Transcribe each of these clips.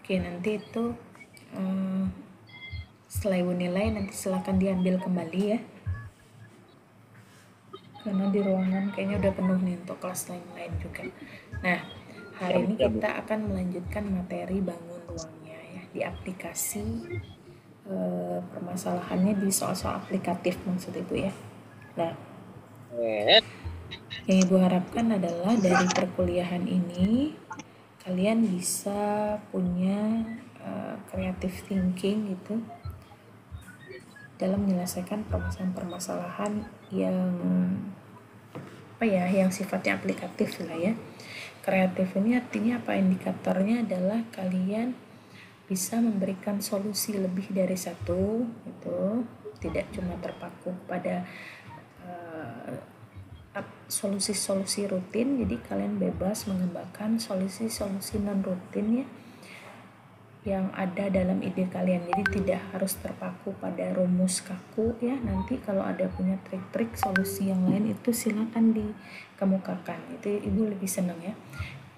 Oke, nanti itu setelah Ibu nilai nanti silakan diambil kembali ya. Karena di ruangan kayaknya udah penuh nih untuk kelas lain-lain juga. Nah, hari ini kita akan melanjutkan materi bangun ruangnya ya di aplikasi. Permasalahannya di soal-soal aplikatif maksud Ibu ya. Nah, yang Ibu harapkan adalah dari perkuliahan ini kalian bisa punya creative thinking gitu dalam menyelesaikan permasalahan-permasalahan yang yang sifatnya aplikatif lah ya. Kreatif ini artinya apa? Indikatornya adalah kalian bisa memberikan solusi lebih dari satu, itu tidak cuma terpaku pada solusi-solusi rutin. Jadi kalian bebas mengembangkan solusi-solusi non rutin ya yang ada dalam ide kalian. Jadi tidak harus terpaku pada rumus kaku ya. Nanti kalau ada punya trik-trik solusi yang lain itu silakan dikemukakan. Itu Ibu lebih senang ya.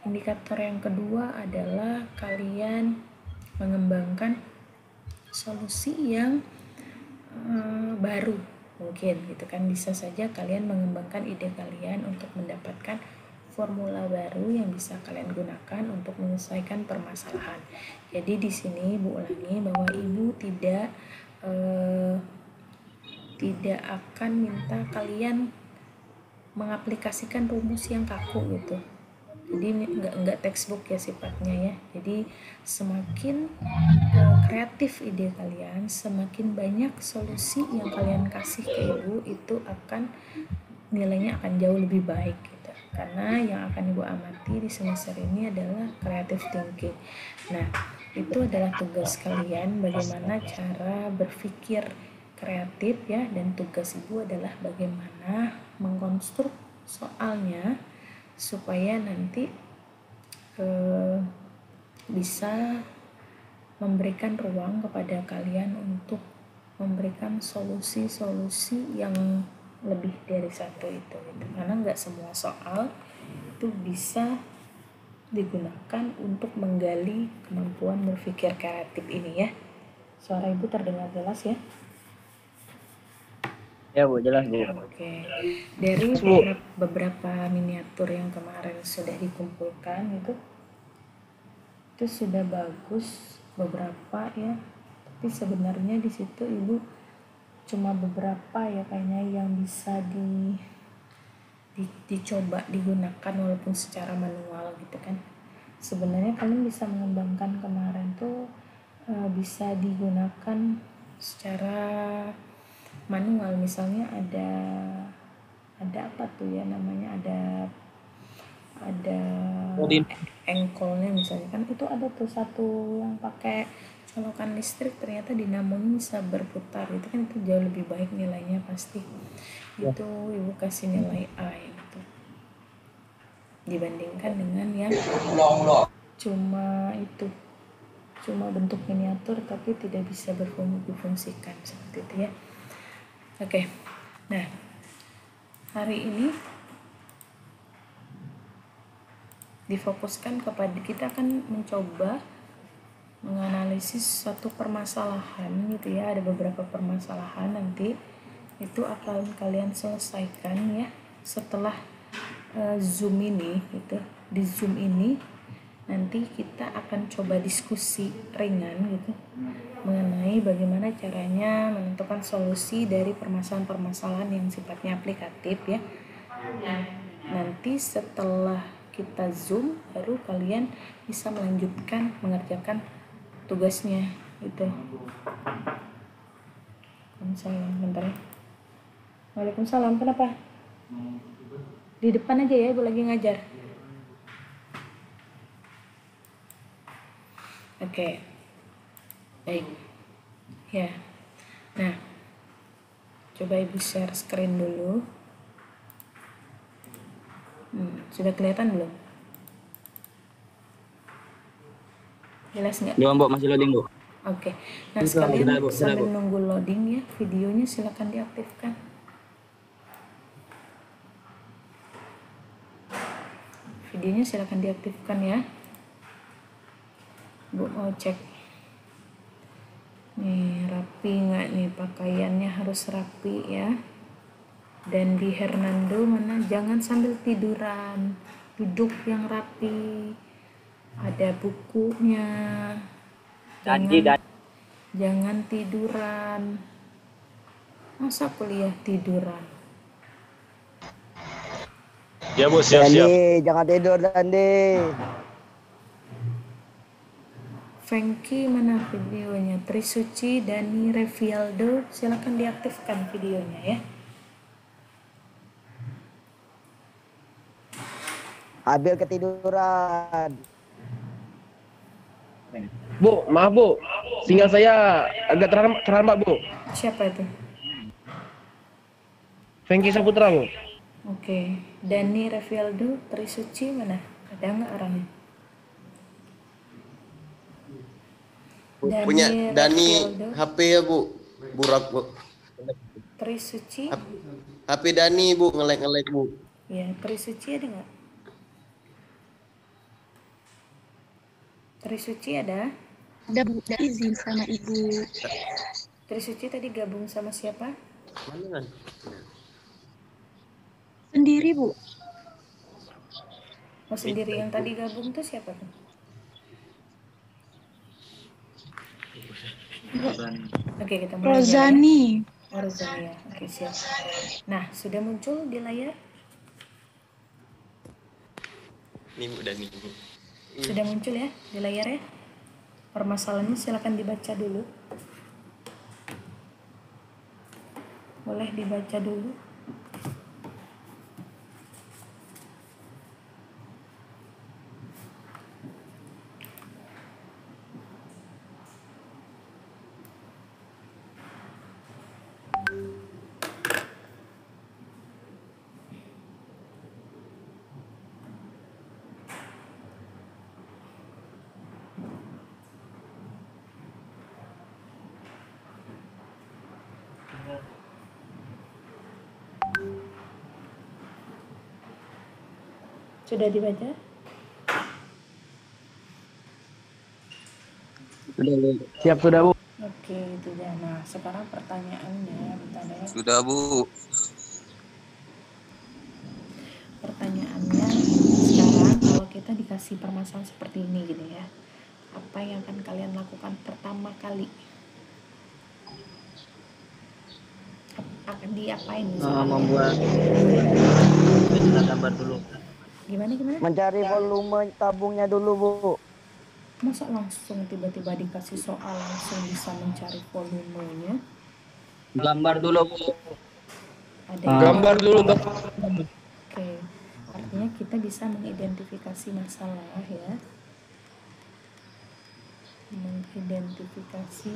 Indikator yang kedua adalah kalian mengembangkan solusi yang baru mungkin gitu kan. Bisa saja kalian mengembangkan ide kalian untuk mendapatkan formula baru yang bisa kalian gunakan untuk menyelesaikan permasalahan. Jadi di sini Ibu ulangi bahwa Ibu tidak akan minta kalian mengaplikasikan rumus yang kaku gitu. Jadi enggak textbook ya sifatnya ya. Jadi semakin kreatif ide kalian, semakin banyak solusi yang kalian kasih ke Ibu, itu akan nilainya akan jauh lebih baik gitu. Karena yang akan Ibu amati di semester ini adalah creative thinking. Nah, itu adalah tugas kalian bagaimana cara berpikir kreatif ya, dan tugas Ibu adalah bagaimana mengkonstruk soalnya supaya nanti bisa memberikan ruang kepada kalian untuk memberikan solusi-solusi yang lebih dari satu itu gitu. Karena nggak semua soal itu bisa digunakan untuk menggali kemampuan berpikir kreatif ini ya. Suara Ibu terdengar jelas ya? Ya Bu, jelas Bu. Oke. Dari beberapa miniatur yang kemarin sudah dikumpulkan itu sudah bagus beberapa ya. Tapi sebenarnya di situ Ibu cuma beberapa ya kayaknya yang bisa dicoba digunakan walaupun secara manual gitu kan. Sebenarnya kalian bisa mengembangkan kemarin tuh bisa digunakan secara manual. Misalnya ada apa tuh ya namanya, ada engkolnya misalnya kan, itu ada tuh satu yang pakai colokan listrik, ternyata dinamonya bisa berputar itu kan, itu jauh lebih baik nilainya pasti ya. Itu Ibu kasih nilai A gitu dibandingkan dengan yang cuma bentuk miniatur tapi tidak bisa difungsikan seperti itu ya. Oke. Nah, hari ini difokuskan kepada, kita akan mencoba menganalisis satu permasalahan gitu ya. Ada beberapa permasalahan nanti itu akan kalian selesaikan ya setelah Zoom ini gitu. Di Zoom ini nanti kita akan coba diskusi ringan gitu mengenai bagaimana caranya menentukan solusi dari permasalahan-permasalahan yang sifatnya aplikatif ya. Nanti setelah kita Zoom baru kalian bisa melanjutkan mengerjakan tugasnya gitu. Waalaikumsalam, bentar ya. Waalaikumsalam, kenapa? Di depan aja ya, Ibu lagi ngajar. Oke. Baik. Ya. Nah, coba Ibu share screen dulu. Sudah kelihatan belum? Jelas nggak? Belum Bu, masih loading Bu. Oke. Nah, sekalian sambil nunggu loading ya, videonya silakan diaktifkan. Videonya silakan diaktifkan ya. Bu mau cek nih rapi nggak nih, pakaiannya harus rapi ya. Dan di Hernando mana, jangan sambil tiduran, duduk yang rapi, ada bukunya, jangan tiduran. Masa kuliah tiduran? Ya Bu, siap-siap. Jangan tidur Dandi. Fengki mana videonya? Trisuci, Dani, Revialdo, silakan diaktifkan videonya ya. Abil ketiduran. Bu, maaf Bu, sinyal saya agak terhambat Bu. Siapa itu? Fengki Saputra Bu. Oke, Dani, Revialdo, Trisuci mana? Ada nggak orangnya? Punya Dani HP ya Bu, burak Bu. Trisuci? HP Dani Bu, ngelek Bu. Ya, Trisuci ada nggak? Trisuci ada? Ada Bu, udah izin sama Ibu. Trisuci tadi gabung sama siapa? Mana kan? Sendiri Bu. Oh, sendiri. Yang tadi gabung tuh siapa tuh? Oke, kita mulai. Rozani. Ya. Rozani ya. Oke, siap. Nah, sudah muncul di layar? Nih Bu Dani. Sudah muncul ya di layar ya? Permasalahannya silakan dibaca dulu. Boleh dibaca dulu. Sudah dibaca? Siap sudah Bu. Oke, itu ya. Nah, sekarang pertanyaannya bertanya. Sudah Bu. Pertanyaannya sekarang kalau kita dikasih permasalahan seperti ini gitu ya, apa yang akan kalian lakukan pertama kali? Akan diapain? Membuat gambar dulu. Gimana? Mencari volume tabungnya dulu Bu. Masa langsung tiba-tiba dikasih soal langsung bisa mencari volumenya? Gambar dulu Bu. Ada Gambar dulu Mbak. Oke, artinya kita bisa mengidentifikasi masalah ya. Mengidentifikasi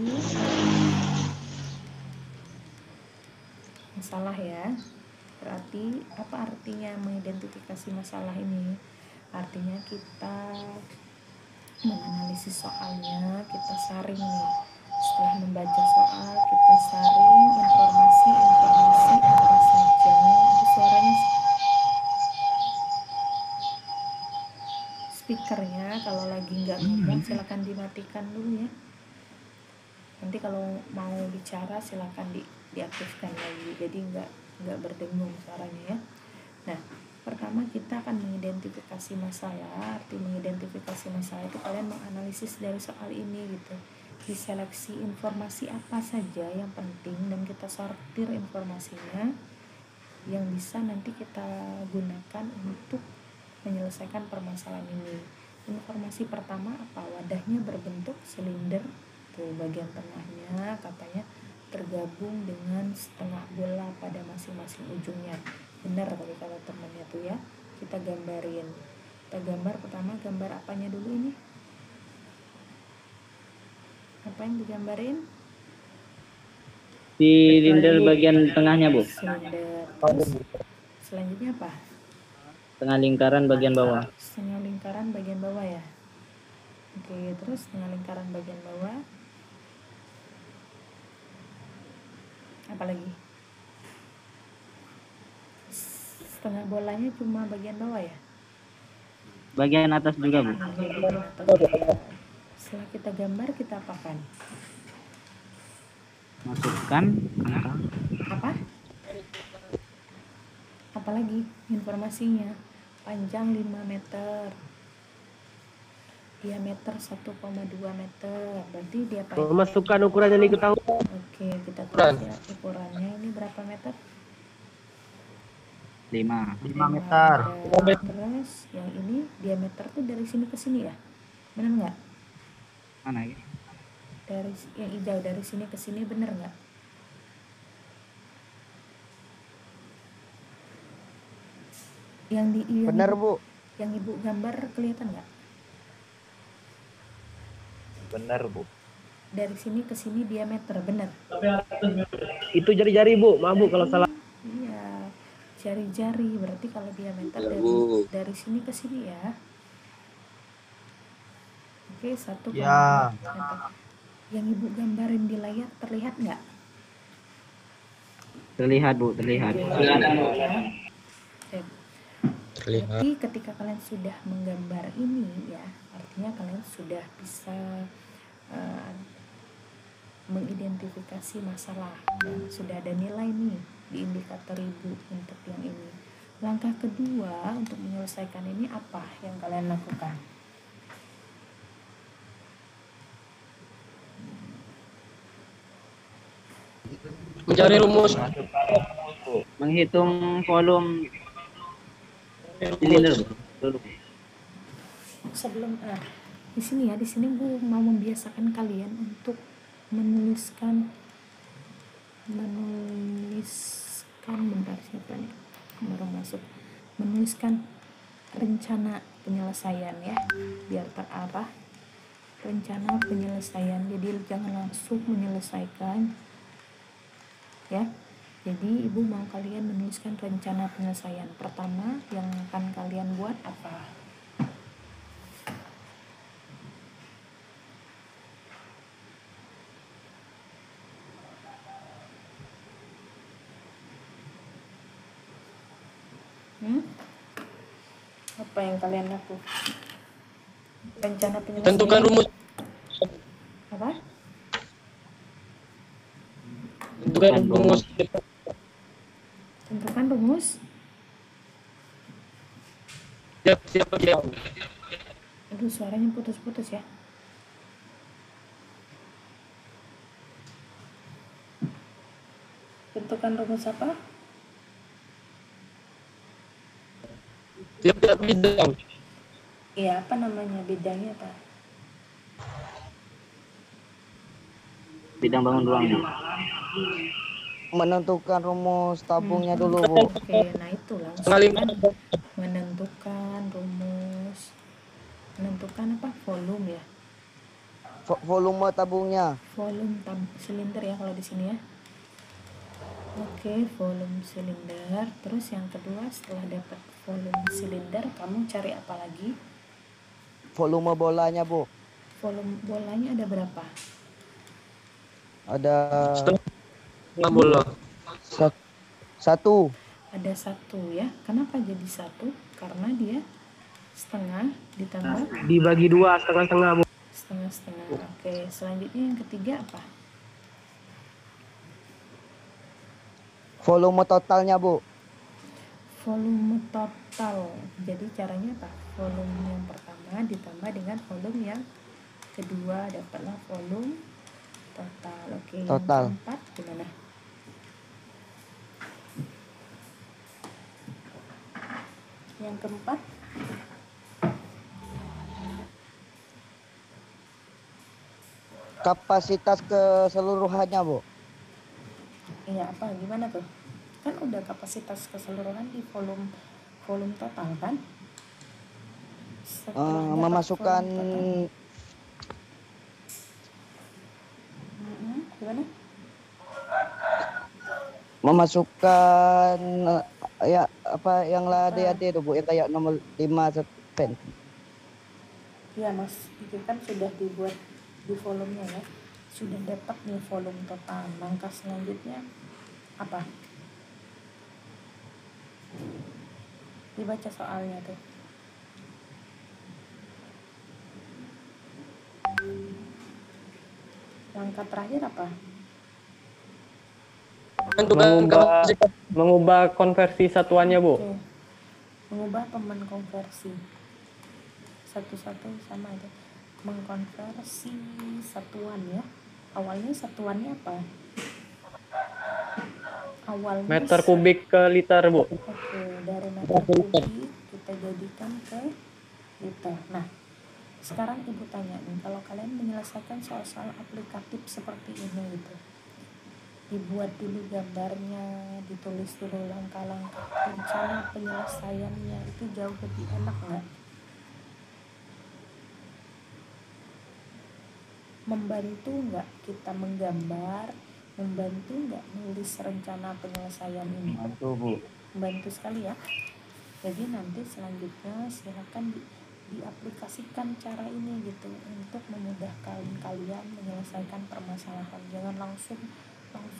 masalah ya. Berarti apa artinya mengidentifikasi masalah ini? Artinya kita menganalisis soalnya, kita saring nih. Setelah membaca soal, kita saring informasi apa saja. Itu suaranya speakernya kalau lagi nggak ngomong silakan dimatikan dulu ya. Nanti kalau mau bicara silakan diaktifkan lagi, jadi nggak berdengung suaranya ya. Nah, pertama kita akan mengidentifikasi masalah. Arti mengidentifikasi masalah itu kalian menganalisis dari soal ini gitu, diseleksi informasi apa saja yang penting dan kita sortir informasinya yang bisa nanti kita gunakan untuk menyelesaikan permasalahan ini. Informasi pertama apa? Wadahnya berbentuk silinder, tuh bagian tengahnya katanya tergabung dengan setengah bola pada masing-masing ujungnya. Benar kalau kata temannya tuh ya. Kita gambarin. Kita gambar pertama, gambar apanya dulu ini? Apa yang digambarin? Silinder bagian tengahnya Bu. Silinder. Terus, selanjutnya apa? Tengah lingkaran bagian bawah. Setengah lingkaran bagian bawah ya. Oke, terus setengah lingkaran bagian bawah. Apa lagi? Setengah bolanya cuma bagian bawah ya? Bagian atas juga Bu. Bagian atas. Setelah kita gambar, kita apakan? Masukkan angka. Apa? Apalagi informasinya? Panjang 5 meter, diameter 1,2 meter. Berarti dia panjang. Memasukkan ukuran yang diketahui. Oke, kita tulis ya ukurannya. Ini berapa meter? 5. 5 meter. Terus yang ini diameter tuh dari sini ke sini ya? Benar nggak? Mana ini? Dari yang hijau dari sini ke sini, benar nggak? Yang Bener, Bu. Yang ibu gambar kelihatan nggak? Benar, Bu. Dari sini ke sini diameter, benar? Itu jari-jari Bu, maaf Bu kalau salah. Iya, jari-jari. Berarti kalau diameter Iya, dari Bu. sini ke sini ya. Oke, 1,2 Ya. meter. Yang ibu gambarin di layar terlihat nggak? Terlihat Bu, terlihat. Ya. Oke. Terlihat. Berarti ketika kalian sudah menggambar ini ya, artinya kalian sudah bisa mengidentifikasi masalah dan sudah ada nilai nih di indikator ibu untuk yang ini. Langkah kedua untuk menyelesaikan ini apa yang kalian lakukan? Mencari rumus. Menghitung volume silinder Bu. Dulu. Sebelum di sini ya, di sini gue mau membiasakan kalian untuk menuliskan bentar, siapa nih baru masuk, menuliskan rencana penyelesaian ya, biar terarah rencana penyelesaian. Jadi jangan langsung menyelesaikan ya. Jadi ibu mau kalian menuliskan rencana penyelesaian. Pertama yang akan kalian buat apa? Apa yang kalian lakukan? Rencana penyelesaian. Tentukan rumus. Apa? Tentukan rumus. Tentukan rumus. Siapa dia? Aduh, suaranya putus-putus ya. Tentukan rumus apa? Tiap bidang. Iya, apa namanya bidangnya apa? Bidang bangun ruang Bu. Menentukan rumus tabungnya dulu, Bu. Oke, nah itu langsung Pengalim. kan menentukan rumus, menentukan apa? Volume ya, Volume tabungnya. volume silinder ya kalau di sini ya. Oke, volume silinder. Terus yang kedua, setelah dapat volume silinder, kamu cari apa lagi? Volume bolanya, Bu. Volume bolanya ada berapa? Ada Nggak boleh. satu. Ada 1 ya. Kenapa jadi 1? Karena dia setengah ditambah Dibagi 2 setengah-setengah Bu. setengah-setengah. Oke, selanjutnya yang ketiga apa? Volume totalnya, Bu. Volume total. Jadi caranya apa? Volume yang pertama ditambah dengan volume yang kedua, dapatlah volume total. Oke, Total. yang keempat gimana? Yang keempat Kapasitas keseluruhannya, Bu. iya apa? Gimana tuh? Kan udah kapasitas keseluruhan di volume total kan? Setelah dapat Memasukkan volume total. Gimana? memasukkan ya apa yang ada itu, Bu, yang kayak nomor 5 pen. Iya mas, itu kan sudah dibuat di volumenya ya, sudah dapat nih volume total. Langkah selanjutnya apa? Dibaca soalnya tuh. Langkah terakhir apa? Mengubah konversi satuannya, Bu. Oke. Mengubah apa mengkonversi? Satu-satu sama aja. Mengkonversi satuan ya. Awalnya satuannya apa? Awalnya Meter kubik ke liter, Bu. Oke, dari meter kubik kita jadikan ke liter. Nah, sekarang Ibu tanya nih, kalau kalian menyelesaikan soal-soal aplikatif seperti ini gitu, dibuat dulu gambarnya, ditulis dulu langkah-langkah rencana penyelesaiannya, itu jauh lebih enak nggak? Membantu nggak kita menggambar, membantu nggak nulis rencana penyelesaian ini? Bantu, Bu. Membantu sekali ya. Jadi nanti selanjutnya silakan diaplikasikan cara ini gitu untuk memudahkan kalian menyelesaikan permasalahan. Jangan langsung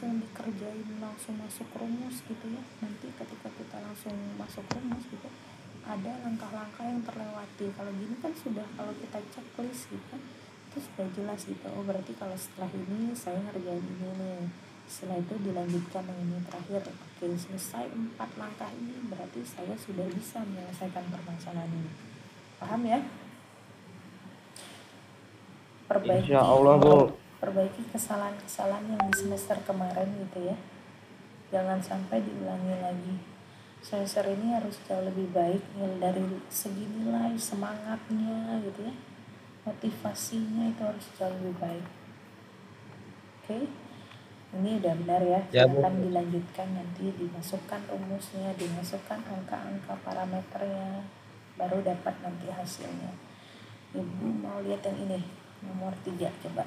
dikerjain, langsung masuk rumus gitu ya. Nanti ketika kita langsung masuk rumus gitu, ada langkah-langkah yang terlewati. Kalau gini kan sudah, kalau kita checklist gitu, itu sudah jelas gitu. Oh berarti kalau setelah ini saya ngerjain ini nih, setelah itu dilanjutkan yang ini terakhir. Oke, selesai 4 langkah ini berarti saya sudah bisa menyelesaikan permasalahan ini. Paham ya? Insya Allah, Bu. Perbaiki kesalahan-kesalahan yang di semester kemarin gitu ya. Jangan sampai diulangi lagi. Semester ini harus jauh lebih baik dari segi nilai, semangatnya gitu ya, motivasinya itu harus jauh lebih baik. Oke, ini udah benar ya. Silakan dilanjutkan, nanti dimasukkan rumusnya, dimasukkan angka-angka parameternya, baru dapat nanti hasilnya. Ibu mau lihat yang ini, nomor 3, coba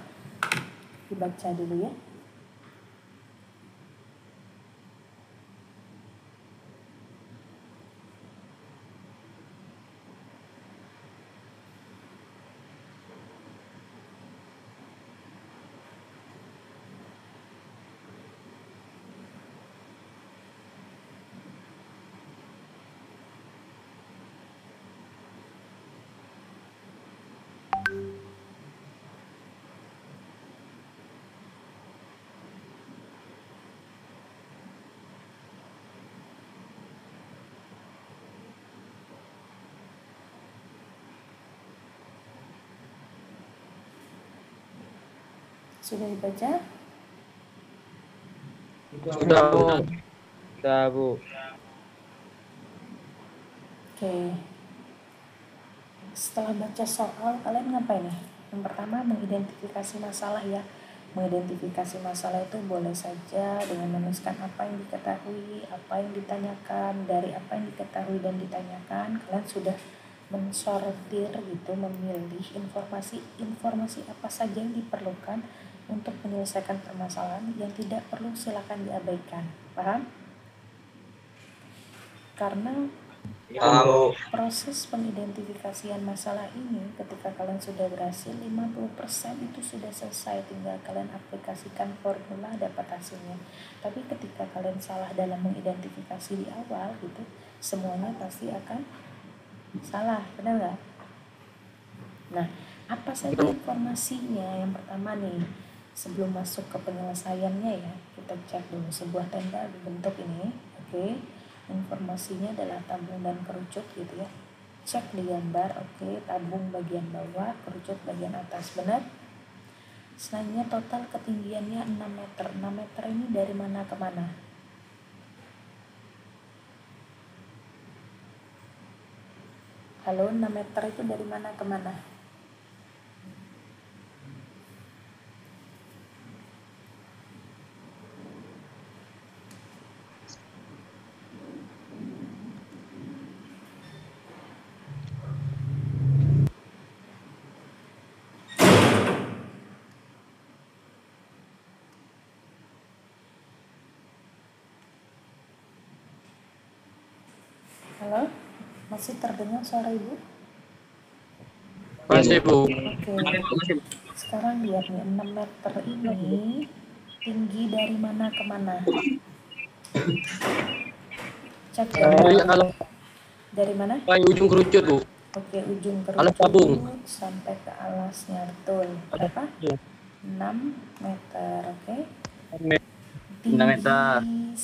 dibaca dulu ya. Sudah dibaca? Sudah, Bu. Oke. Setelah baca soal, kalian ngapain ya? Yang pertama mengidentifikasi masalah ya. Mengidentifikasi masalah itu boleh saja dengan menuliskan apa yang diketahui, apa yang ditanyakan. Dari apa yang diketahui dan ditanyakan, kalian sudah mensortir gitu, memilih informasi apa saja yang diperlukan untuk menyelesaikan permasalahan. Yang tidak perlu silakan diabaikan. Paham? Karena proses pengidentifikasian masalah ini ketika kalian sudah berhasil 50% itu sudah selesai, tinggal kalian aplikasikan formula dapat hasilnya. Tapi ketika kalian salah dalam mengidentifikasi di awal gitu, semuanya pasti akan salah, benar nggak? Nah, apa saja informasinya? Yang pertama nih, sebelum masuk ke penyelesaiannya ya, kita cek dulu sebuah tenda dibentuk ini. Oke, informasinya adalah tabung dan kerucut gitu ya. Cek di gambar. Oke, tabung bagian bawah, kerucut bagian atas, benar? Selanjutnya total ketinggiannya 6 meter. 6 meter ini dari mana ke mana? Halo, 6 meter itu dari mana ke mana? Halo, masih terdengar suara Ibu? Masih, Bu. Oke, sekarang lihat nih, 6 meter ini tinggi dari mana ke mana? Cek dari mana? Ujung kerucut, Bu. Oke, ujung Alas tabung. kerucut sampai ke alasnya, betul. Berapa? 6 meter, oke. 6 meter. Tinggi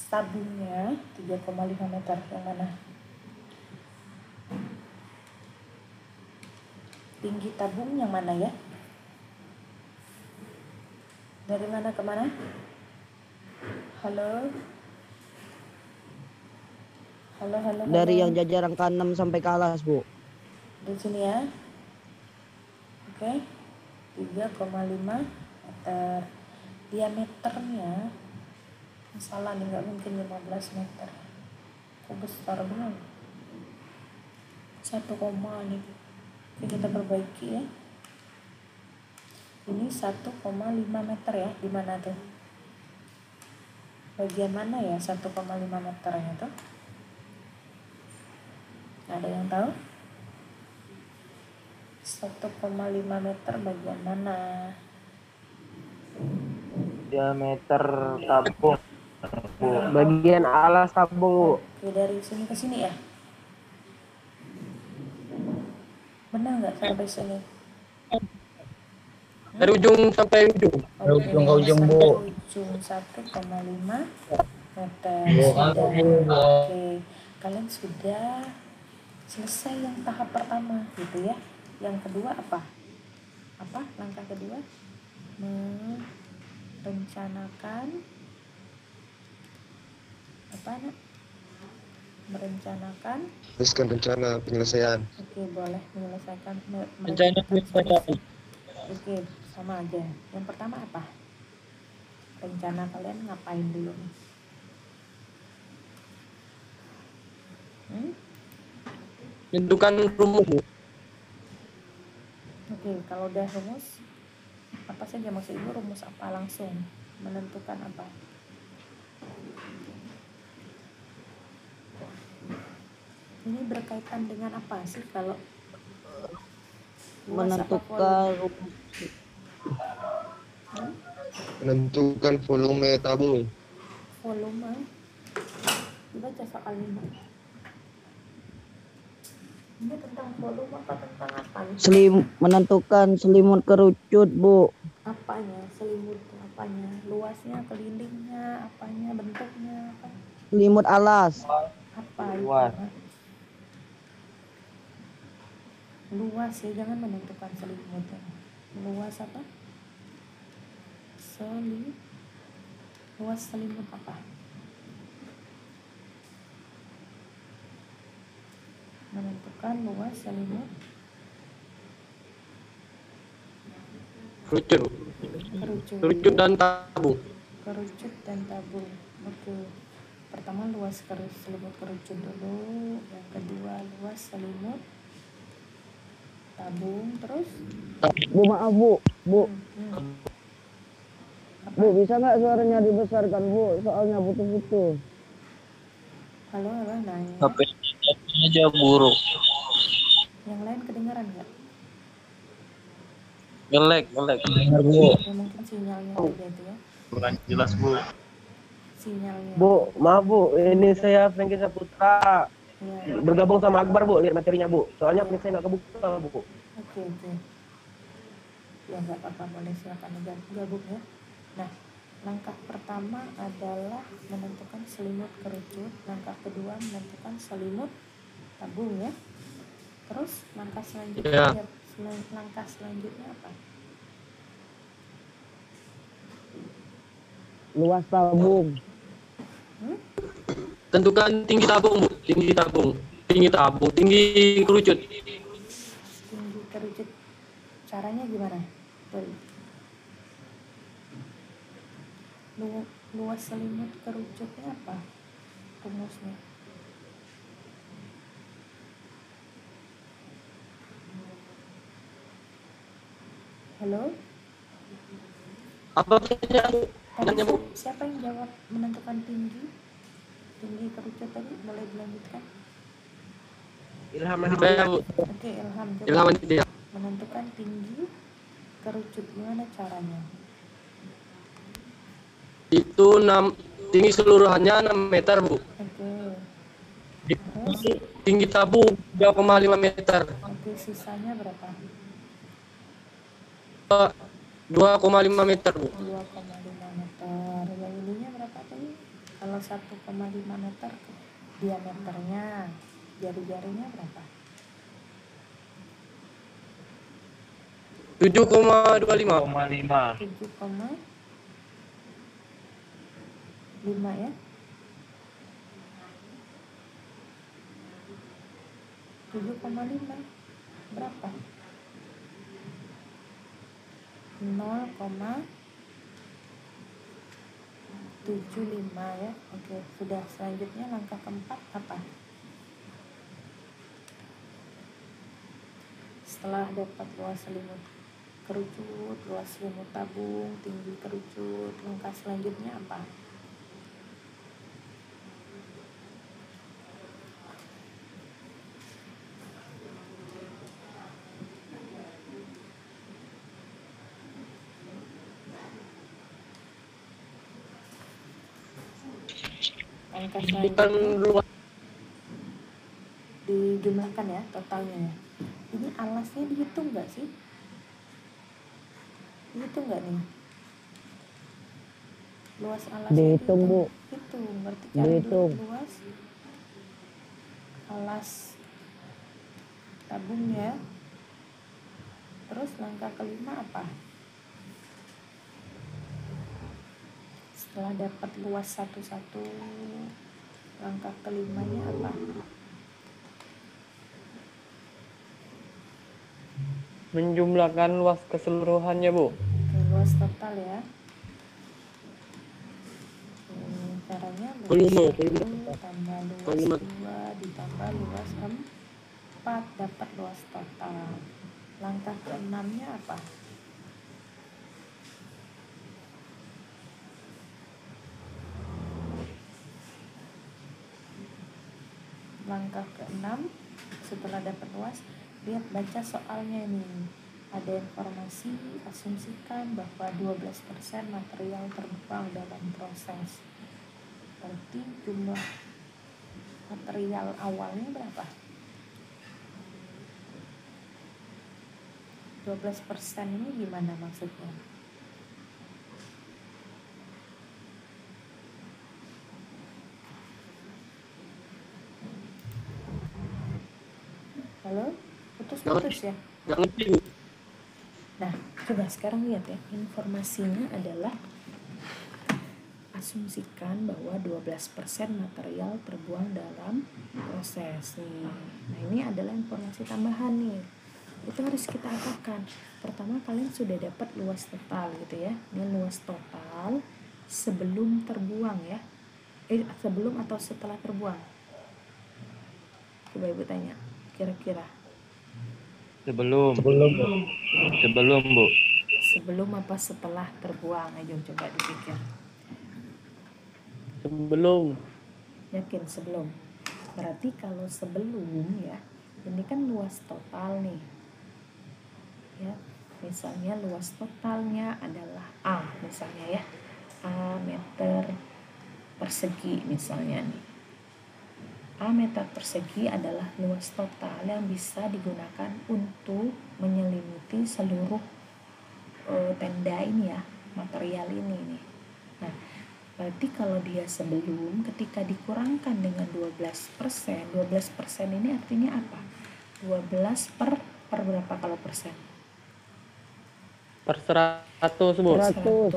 tabungnya 3,5 meter, yang mana? Tinggi tabung yang mana ya? Dari mana ke mana? Halo? Halo, halo, halo. Dari yang jajaran ke-6 sampai ke alas, Bu. Di sini ya. Oke. 3,5 meter. Diameternya salah nih, nggak mungkin 15 meter. Kok besar banget? 1, nih. Oke, kita perbaiki ya. Ini 1,5 meter ya. Di mana tuh? Bagian mana ya 1,5 meternya tuh? Ada yang tahu? 1,5 meter bagian mana? Diameter tabung. Bagian alas tabung, Bu. Oke, dari sini ke sini ya? Benar nggak sampai sini? Dari ujung sampai ujung. Dari ujung ke ujung, Bu. Ujung 1,5 meter. Sudah. Oke, kalian sudah selesai yang tahap pertama gitu ya. Yang kedua apa? Langkah kedua? Merencanakan apa, Nak? Merencanakan. Teruskan rencana penyelesaian. Oke, boleh menyelesaikan. Rencana penyelesaian. Oke, sama aja. Yang pertama apa? Rencana kalian ngapain dulu nih? Tentukan rumus, Bu. Oke, kalau udah rumus, apa saja maksud Ibu rumus apa langsung? Menentukan apa? Ini berkaitan dengan apa sih kalau luas apa volume? Menentukan volume tabung. Volume. Dibaca soal 5. Ini tentang volume apa tentang apa nih? Menentukan selimut kerucut, Bu. Apanya? Selimut apanya? Luasnya, kelilingnya, apanya, bentuknya apa? Selimut alas. Apa Luas. itu? Luas ya, jangan menentukan selimutnya. Luas apa? Luas selimut apa? Menentukan luas selimut Kerucut, Bu. Kerucut dan tabung. Kerucut dan tabung. Oke. Pertama luas selimut kerucut dulu. Yang kedua luas selimut tabung. Terus? Bu, maaf, Bu. Bu, bisa nggak suaranya dibesarkan, Bu? Soalnya putus-putus. Halo, nanya. HP aja buruk. Yang lain kedengaran nggak? Ngelek. Dengar, Bu. Ya mungkin sinyalnya beda itu ya. Kurang jelas, Bu. Sinyalnya. Bu, maaf, Bu. Ini saya Franky Saputra. Ya. Bergabung sama Akbar, Bu. Lihat materinya, Bu. Soalnya punya saya nggak kebuka, Bu. Oke. Ya nggak apa-apa, boleh silakan gabung ya. Nah, langkah pertama adalah menentukan selimut kerucut. Langkah kedua menentukan selimut tabung ya. Terus langkah selanjutnya langkah selanjutnya apa? Luas tabung. Tentukan tinggi tabung, Bu. Tinggi kerucut. Tinggi kerucut. Caranya gimana? Luas selimut kerucutnya apa? Rumusnya. Halo? Apa pertanyaannya, Bu? Siapa yang jawab menentukan tinggi kerucut tadi? Boleh dilanjutkan? Ilham. Saya, Bu. Oke, Ilham, coba Ilham dia. menentukan tinggi kerucut, gimana caranya? Itu tinggi seluruhannya 6 meter, Bu. Oke. Tinggi tabung 3,5 meter. Oke, sisanya berapa? 2,5 meter, Bu. 2,5 meter. Yang ininya berapa tadi? Kalau 1,5 meter diameternya, jari-jarinya berapa? 7,25. 5. 7,5 ya. 7,5 berapa? 0,75 ya. Oke, sudah. Selanjutnya langkah keempat apa? Setelah dapat luas selimut kerucut, luas selimut tabung, tinggi kerucut, langkah selanjutnya apa? Langkah Bukan selanjutnya luas. dijumlahkan ya totalnya ya. Ini alasnya dihitung nggak sih? Dihitung nggak nih? Luas alasnya Dihitung, Bu. Hitung, berarti cari dulu Dihitung. luas alas tabungnya. Terus langkah kelima apa? Setelah dapat luas satu-satu, langkah kelimanya apa? Menjumlahkan luas keseluruhannya, Bu. Oke, luas total ya. Caranya luas 1 tambah luas 2 ditambah luas 4 dapat luas total. Langkah keenamnya apa? Langkah keenam, setelah dapat luas, lihat baca soalnya ini. Ada informasi, asumsikan bahwa 12% material terbuang dalam proses. Berarti jumlah material awalnya berapa? 12% ini gimana maksudnya? Halo? Putus-putus ya? Nggak ngerti, Bu. Nah, coba sekarang lihat ya. Informasinya adalah asumsikan bahwa 12% material terbuang dalam proses nih. Nah, ini adalah informasi tambahan nih. Itu harus kita apakan. Pertama, kalian sudah dapat luas total gitu ya. Ini luas total sebelum terbuang ya. Sebelum atau setelah terbuang? Coba Ibu tanya. Kira-kira Sebelum, Bu. sebelum apa setelah terbuang? Ayo coba dipikir. Sebelum. Yakin sebelum? Berarti kalau sebelum ya, ini kan luas total nih. Ya, misalnya luas totalnya adalah A misalnya ya. A meter persegi misalnya nih. A meter persegi adalah luas total yang bisa digunakan untuk menyelimuti seluruh tenda ini ya, material ini nih. Nah, berarti kalau dia sebelum, ketika dikurangkan dengan 12%, 12% ini artinya apa? 12 per berapa kalau persen? Per 100, Bu. 100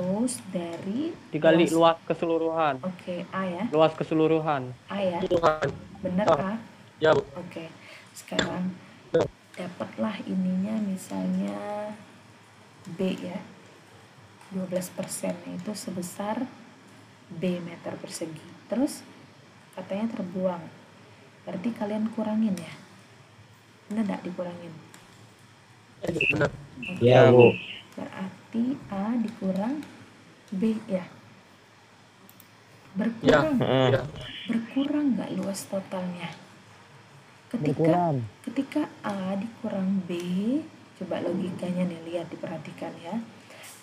dari Dikali luas keseluruhan. Oke, A ya. Luas keseluruhan. A ya. Benar A? Ya, Bu. Oke. Sekarang dapatlah ininya misalnya B ya. 12% itu sebesar B meter persegi. Terus katanya terbuang. Berarti kalian kurangin ya. Benar enggak dikurangin? Benar. Ya, Bu. Berarti A dikurang B ya. Berkurang. Ya. Berkurang nggak luas totalnya? Berkurang. Ketika A dikurang B, coba logikanya nih, lihat diperhatikan ya.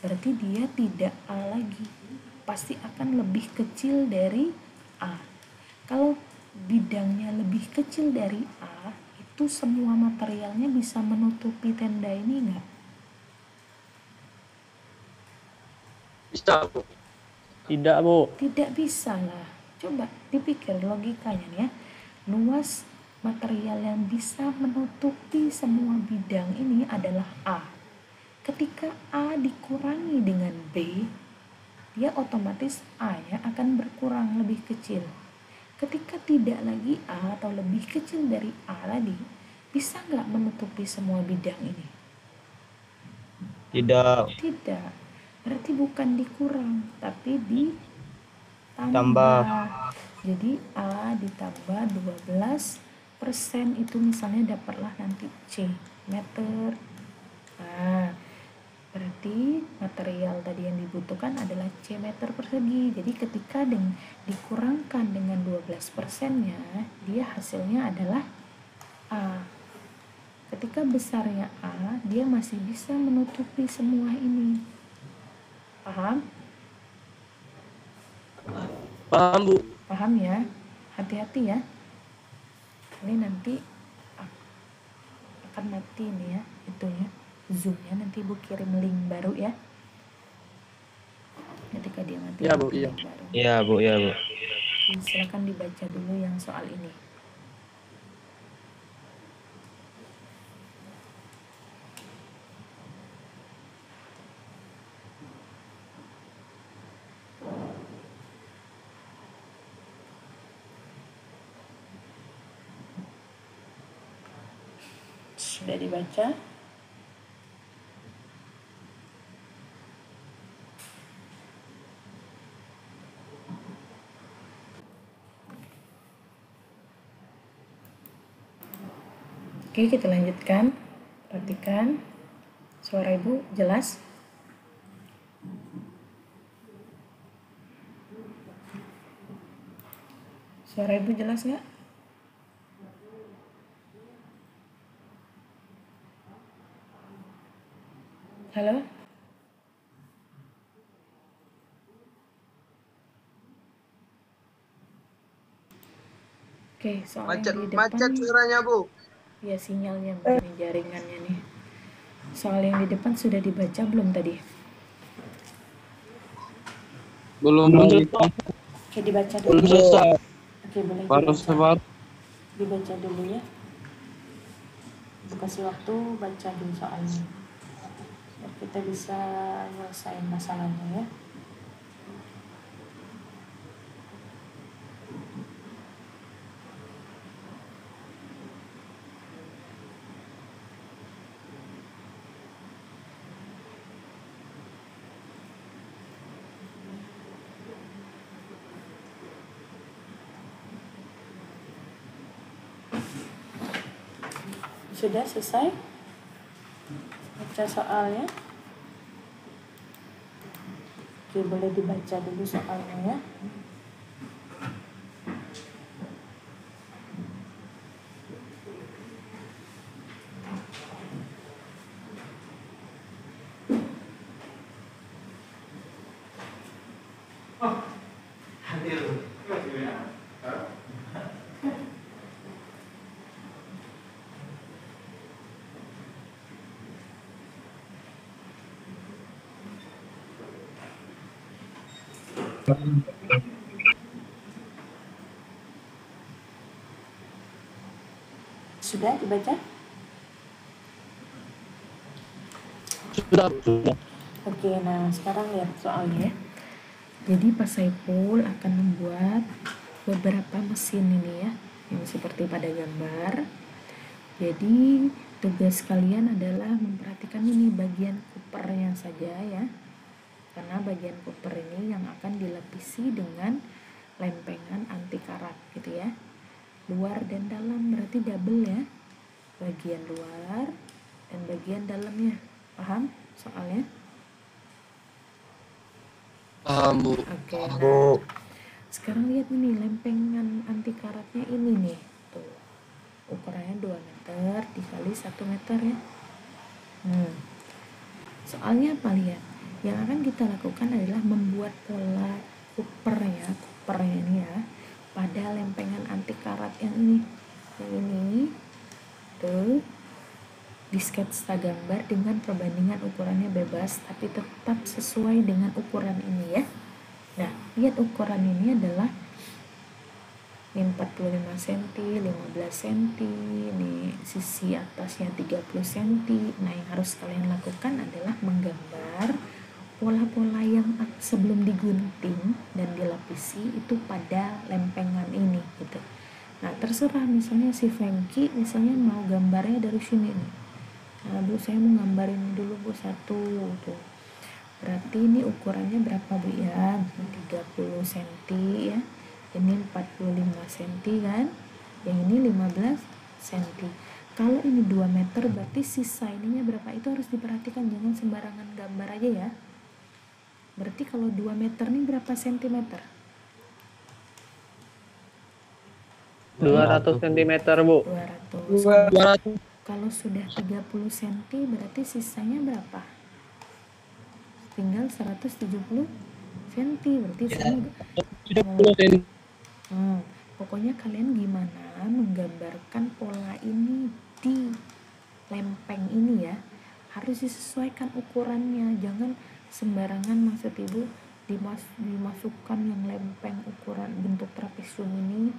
Berarti dia tidak A lagi, pasti akan lebih kecil dari A. Kalau bidangnya lebih kecil dari A, itu semua materialnya bisa menutupi tenda ini nggak? Bisa, Bu. Tidak, Bu. Tidak bisa lah. Coba dipikir logikanya nih ya. Luas material yang bisa menutupi semua bidang ini adalah A. Ketika A dikurangi dengan B, dia otomatis A-nya akan berkurang lebih kecil. Ketika tidak lagi A atau lebih kecil dari A tadi, bisa nggak menutupi semua bidang ini? Tidak. Tidak. Berarti bukan dikurang, tapi ditambah. Tambah. Jadi A ditambah 12% itu misalnya dapatlah nanti C meter. Nah, berarti material tadi yang dibutuhkan adalah C meter persegi. Jadi ketika dikurangkan dengan 12%-nya, dia hasilnya adalah A. Ketika besarnya A, dia masih bisa menutupi semua ini. Paham? Paham, Bu. Paham ya? Hati-hati ya. Ini nanti akan mati nih ya, itunya. Zoom-nya nanti Bu kirim link baru ya. Ketika dia mati. Iya, Bu, iya. Baru. Iya, Bu, iya, Bu. Jadi, silakan dibaca dulu yang soal ini. Sudah dibaca? Oke, kita lanjutkan. Perhatikan. Suara Ibu jelas? Suara Ibu jelas nggak? Halo? Oke, soal yang di depan. Macet suaranya, Bu. Ya, sinyalnya mungkin jaringannya nih. Soal yang di depan sudah dibaca belum tadi? Belum Oke, dibaca dulu. selesai. Oke, boleh Baru dibaca. sebar. Dibaca dulu ya. Kasih waktu baca dulu soalnya. Biar kita bisa nyelesain masalahnya ya. Sudah selesai baca soalnya? Oke, boleh dibaca dulu soalnya ya. Sudah dibaca? Sudah. Oke, nah sekarang lihat soalnya. Jadi Pak Saiful akan membuat beberapa mesin ini ya, yang seperti pada gambar. Jadi tugas kalian adalah memperhatikan ini bagian kupernya saja ya. Karena bagian kuper ini yang akan dilapisi dengan lempengan anti karat gitu ya. Luar dan dalam berarti double ya. Bagian luar dan bagian dalamnya. Paham soalnya? Paham, Bu. Oke, nah, sekarang lihat ini lempengan anti karatnya ini nih. Tuh. Ukurannya 2 meter dikali 1 meter ya. Soalnya apa, lihat? Yang akan kita lakukan adalah membuat pola kupernya ini ya, pada lempengan anti karat yang ini. Yang ini tuh di sketsa gambar dengan perbandingan ukurannya bebas tapi tetap sesuai dengan ukuran ini ya. Nah, lihat ukuran ini adalah 45 cm, 15 cm, ini sisi atasnya 30 cm. Nah, yang harus kalian lakukan adalah menggambar pola-pola yang sebelum digunting dan dilapisi itu pada lempengan ini gitu. Nah, terserah misalnya si Fengki misalnya mau gambarnya dari sini nih. Nah, Bu, saya mau gambarin dulu Bu satu tuh. Berarti ini ukurannya berapa Bu ya? 30 cm ya. Ini 45 cm kan, yang ini 15 cm. Kalau ini 2 meter berarti sisa ininya berapa, itu harus diperhatikan, jangan sembarangan gambar aja ya. Berarti kalau 2 meter ini berapa sentimeter? 200 cm, Bu. 200. 200. Kalau sudah 30 cm berarti sisanya berapa? Tinggal 170 cm, berarti sama. 70 cm. Pokoknya kalian gimana menggambarkan pola ini di lempeng ini ya, harus disesuaikan ukurannya, jangan sembarangan. Maksud ibu dimasukkan yang lempeng ukuran bentuk trapesium ini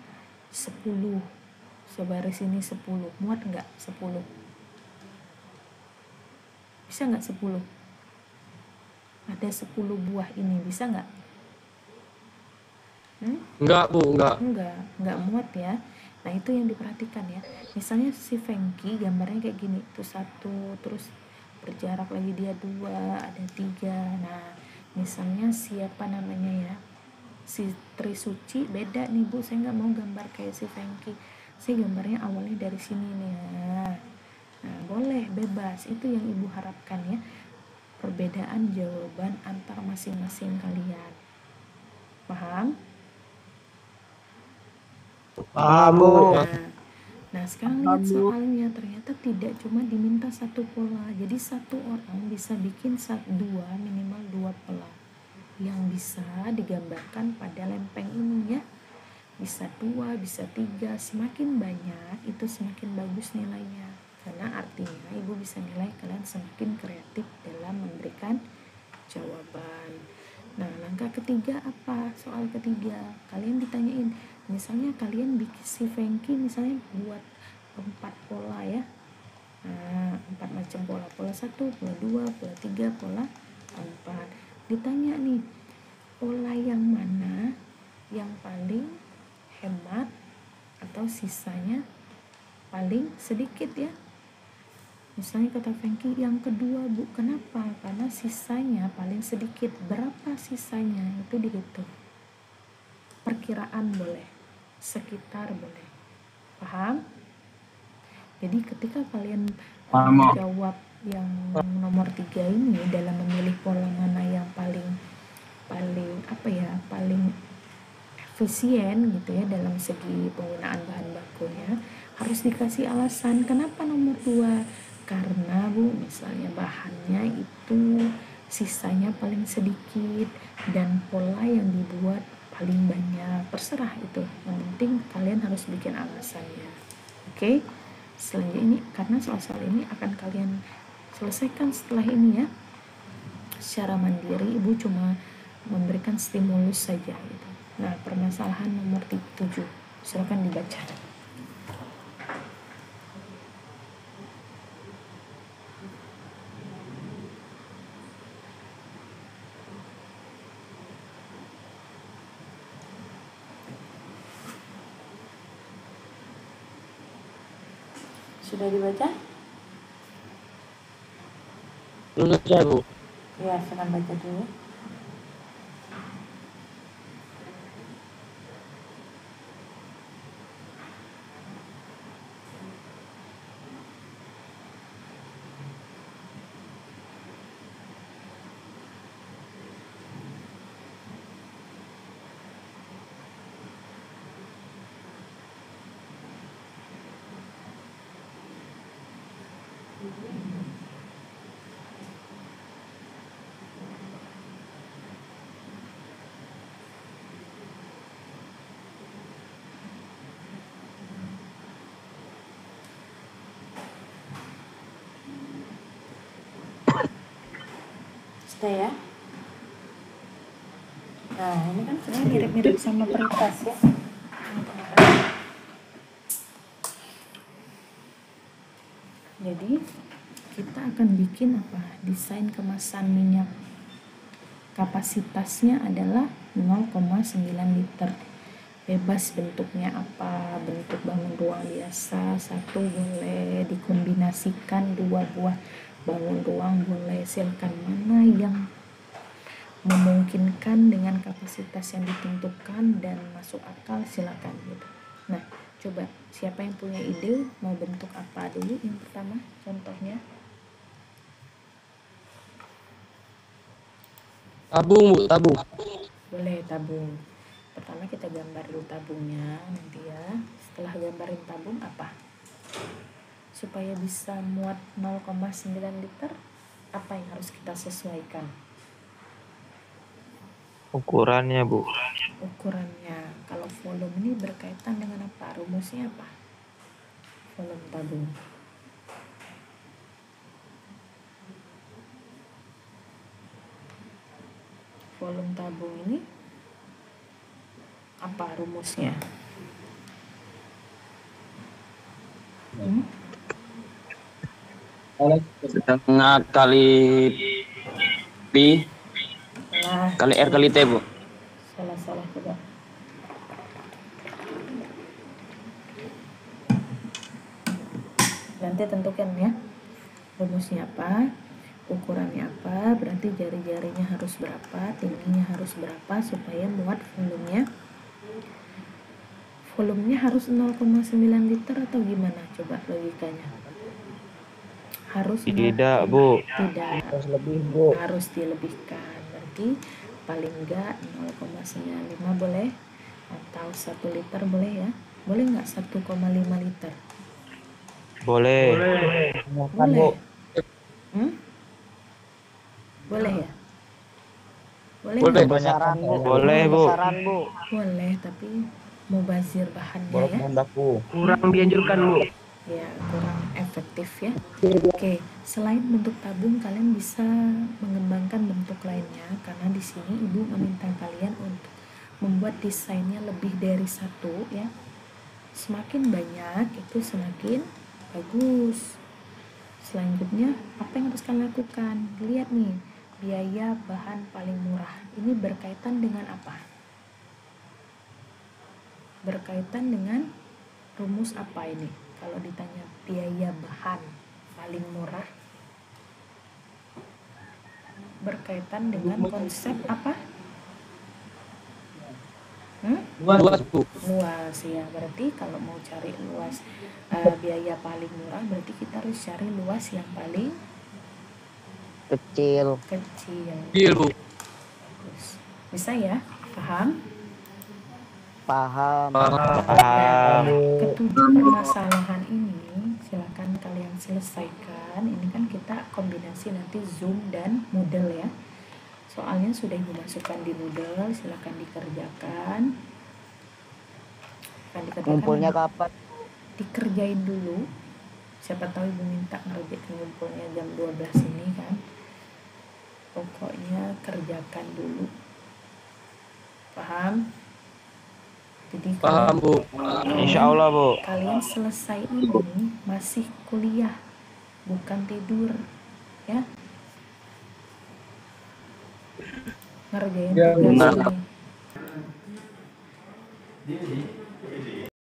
10, sebaris ini 10, muat nggak 10? Bisa nggak 10? Ada 10 buah ini, bisa nggak? Enggak, Bu, enggak. Enggak muat ya. Nah, itu yang diperhatikan ya. Misalnya si Fengki gambarnya kayak gini, tuh 1, terus berjarak lagi dia 2, ada 3. Nah, misalnya siapa namanya ya, si Trisuci beda nih Bu, saya nggak mau gambar kayak si Fengki, saya gambarnya awalnya dari sini nih ya. Nah, boleh, bebas, itu yang ibu harapkan ya, perbedaan jawaban antar masing-masing kalian. Paham? Paham, Bu. Nah, sekarang lihat soalnya, ternyata tidak cuma diminta satu pola, jadi satu orang bisa bikin 2, minimal 2 pola yang bisa digambarkan pada lempeng ini ya. Bisa 2, bisa 3, semakin banyak itu semakin bagus nilainya, karena artinya ibu bisa nilai kalian semakin kreatif dalam memberikan jawaban. Nah, langkah ketiga apa? Soal ketiga, kalian ditanyain, misalnya kalian bikin si Fengki misalnya buat 4 pola ya. Nah, 4 macam pola. Pola 1, pola 2, pola 3, pola 4. Ditanya nih, pola yang mana yang paling hemat atau sisanya paling sedikit ya. Misalnya kata Fengki yang kedua Bu, kenapa? Karena sisanya paling sedikit. Berapa sisanya itu dihitung. Perkiraan boleh, sekitar boleh. Paham? Jadi ketika kalian jawab yang nomor 3 ini dalam memilih pola mana yang paling efisien gitu ya dalam segi penggunaan bahan bakunya, harus dikasih alasan kenapa nomor 2. Karena Bu, misalnya bahannya itu sisanya paling sedikit dan pola yang dibuat paling banyak, terserah itu, yang penting kalian harus bikin alasannya. Oke? Selanjutnya ini, karena soal-soal ini akan kalian selesaikan setelah ini ya, secara mandiri. Ibu cuma memberikan stimulus saja gitu. Nah, permasalahan nomor 7 silakan dibaca. Sudah dibaca? Belum selesai, Bu. Ya, silakan baca dulu. Bisa ya? Nah, ini kan sebenarnya mirip-mirip sama peritas ya. Jadi kita akan bikin apa? Desain kemasan minyak. Kapasitasnya adalah 0,9 liter. Bebas bentuknya apa, bentuk bangun ruang biasa, satu boleh dikombinasikan, 2 buah bangun ruang boleh, silakan mana yang memungkinkan dengan kapasitas yang ditentukan dan masuk akal silakan gitu. Nah, coba siapa yang punya ide mau bentuk apa dulu yang pertama contohnya? Tabung, Bu, tabung. Boleh tabung. Pertama kita gambar dulu tabungnya nanti ya. Setelah gambarin tabung apa? Supaya bisa muat 0,9 liter, apa yang harus kita sesuaikan? Ukurannya, Bu. Ukurannya. Kalau volume ini berkaitan dengan apa? Rumusnya apa? Volume tabung. Volume tabung ini apa rumusnya? Setengah kali P Salah. kali R kali T, Bu. Salah coba. Nanti tentukan ya rumusnya apa, ukurannya apa, berarti jari-jarinya harus berapa, tingginya harus berapa supaya muat volumenya. Volumenya harus 0,9 liter atau gimana coba logikanya? Harus Tidak, Bu. Tidak. Harus lebih, Bu. Harus dilebihkan. Berarti paling enggak 0,95 boleh atau 1 liter boleh ya? Boleh nggak 1,5 liter? Boleh. Boleh. Boleh ya? Boleh Boleh. nggak? Besaran, Bu. Boleh, Bu. Besaran, Bu. Boleh, tapi mubazir bahannya ya. Kurang dianjurkan, Bu. Ya, kurang efektif ya. Oke, selain bentuk tabung, kalian bisa mengembangkan bentuk lainnya karena di sini Ibu meminta kalian untuk membuat desainnya lebih dari satu ya. Semakin banyak itu semakin bagus. Selanjutnya, apa yang harus kalian lakukan? Lihat nih, biaya bahan paling murah. Ini berkaitan dengan apa? Berkaitan dengan rumus apa ini? Kalau ditanya biaya bahan paling murah, berkaitan dengan konsep apa? Luas, Bu. Luas ya. Berarti kalau mau cari luas biaya paling murah, berarti kita harus cari luas yang paling Kecil. Deal, Bu. Bagus. Bisa ya? Paham? Paham. Paham. Ketujuh permasalahan ini silakan kalian selesaikan. Ini kan kita kombinasi nanti Zoom dan Moodle ya. Soalnya sudah Ibu masukkan di Moodle, silakan dikerjakan. Ngumpulnya kapan? Dikerjain dulu. Siapa tahu Ibu minta ngerjain ngumpulnya jam 12 ini kan. Pokoknya kerjakan dulu. Paham? Jadi Paham, Bu. Insya Allah, Bu. kalian selesai ini masih kuliah, bukan tidur ya. Ngerjain tugas ini.